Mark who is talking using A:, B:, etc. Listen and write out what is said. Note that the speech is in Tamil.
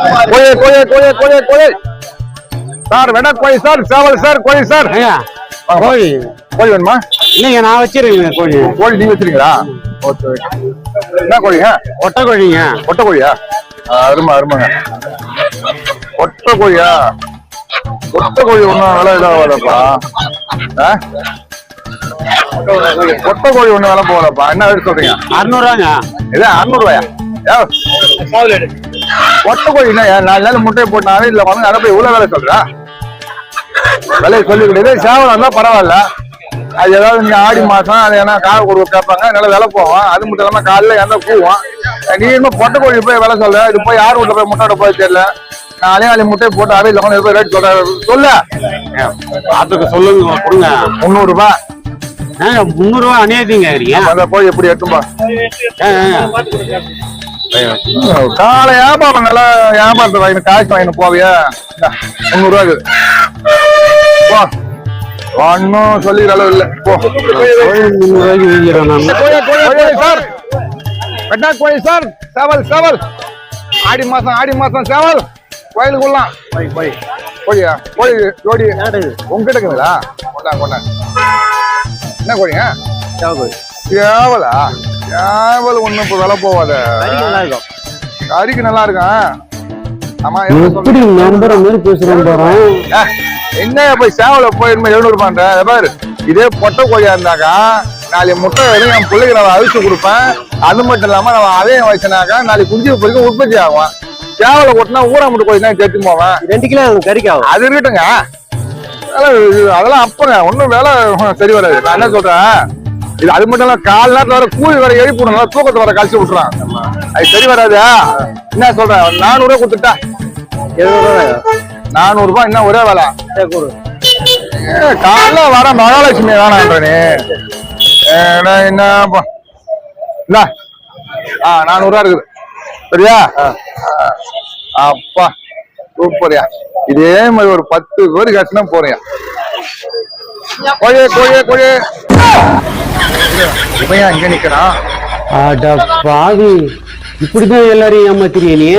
A: கோழி கோழி கோழி கோழி கோழி சார் வேணா கோழி சார் சேவல் சார் கோழி சார்
B: கோழி
A: கோழி வேணுமா?
B: இல்லைங்க, நான் வச்சிருக்கேங்க கோழி.
A: கோழி நீங்க வச்சிருக்கீங்களா? ஓகே. என்ன கோழிங்க?
B: ஒட்டை கோழிங்க.
A: ஒட்டை கோழியா? அருமை அருமைங்க. ஒட்டை கோழியா? ஒட்டை கோழி ஒன்றும் விலை இதாகலப்பா. ஒட்டை கோழி ஒன்றும் விலை போகலப்பா. என்ன ரேட் சொல்றீங்க?
B: 600 ரூபாங்க.
A: இது 600 ரூபாயா? ஒட்டை கோழி என்ன 4 நாள் முட்டையை போட்டாவே இல்லை வந்து அதை போய் இவ்வளோ வேலை சொல்றா? விலையை சொல்லிக்கிட்டு சேவல் இருந்தால் பரவாயில்ல. அது ஏதாவது நீங்க ஆடி மாசம் அது ஏன்னா காலை கொடுக்க கேட்பாங்க, நல்லா விலை போவோம். அது மட்டும் இல்லாம காலைல எந்த கூவோம். நீ இன்னும் பொட்டை கோழி போய் விலை சொல்ல, இது போய் யார் வீட்டுல போய் முட்டை போய் தெரியல. நாளே முட்டையை போட்டு அவையில் போய் ரேட் சொல்ல சொல்ல
B: அதுக்கு சொல்லுங்க, கொடுங்க.
A: 300 ரூபாய்.
B: 300 ரூபா அநியாயத்தீங்க.
A: அந்த கோழி எப்படி எட்டும்பா? காலை வியாபாரம் நல்லா வியாபாரத்தை வாங்கி காசு வாங்கிட்டு போவியா? 300 ரூபாய்க்கு ஒன்னும் சொல்லிக்கிற அளவு இல்ல. கோழி சார் சேவல் சேவல் ஆடி மாசம் சேவல் கோயிலுக்குள்ளலாம் கோழியா? கோழி ஜோடி உங்ககிட்ட இருக்குங்களா? கொண்டா என்ன கோழிங்க? சேவலா? சேவல் ஒண்ணும் இப்ப விலை போவாத. கறிக்கு நல்லா இருக்கும். ஆமா என்ன போய் சேவல போய் 700 ரூபான்ற பாரு. இதே பொட்டை கோழியா இருந்தாக்கா 4 முட்டை வரைக்கும் என் பிள்ளைக்கு நான் அழிச்சு கொடுப்பேன். அது மட்டும் இல்லாம நம்ம அதையும் வச்சுனாக்கா 4 குஞ்சு பிள்ளைக்கு உற்பத்தி ஆகும். சேவலை கொட்டினா ஊரா முட்டை கோழி தான் கேட்டு போவேன்.
B: 2 கிலோ கறிக்காகும்.
A: அது இருக்கட்டுங்க, அதெல்லாம் அப்பங்க ஒன்னும் வேலை சரி வராது. நான் என்ன சொல்றேன், இது அது மட்டும் இல்ல கால் நேரத்துல வர கூலி வர எழுப்பி விடணும், தூக்கத்தை வர கழிச்சு விட்டுறான். அது சரி வராது. என்ன சொல்றேன், 400 ரூபாய் கொடுத்துட்டா 400 ரூபாய் என்ன ஒரே வேலை? காலைல வர மகாலட்சுமி வேணான்ற நீ என்ன 400 ரூபா இருக்குது சரியா? அப்பா சூப்பரியா. இதே மாதிரி ஒரு 10 கோடி காசுனா போறியா? கோழி கோழி கோழி இவன் இங்க நிக்கிறான்.
B: இப்படிதான் எல்லாரையும் ஏமாத்திரியா நீ?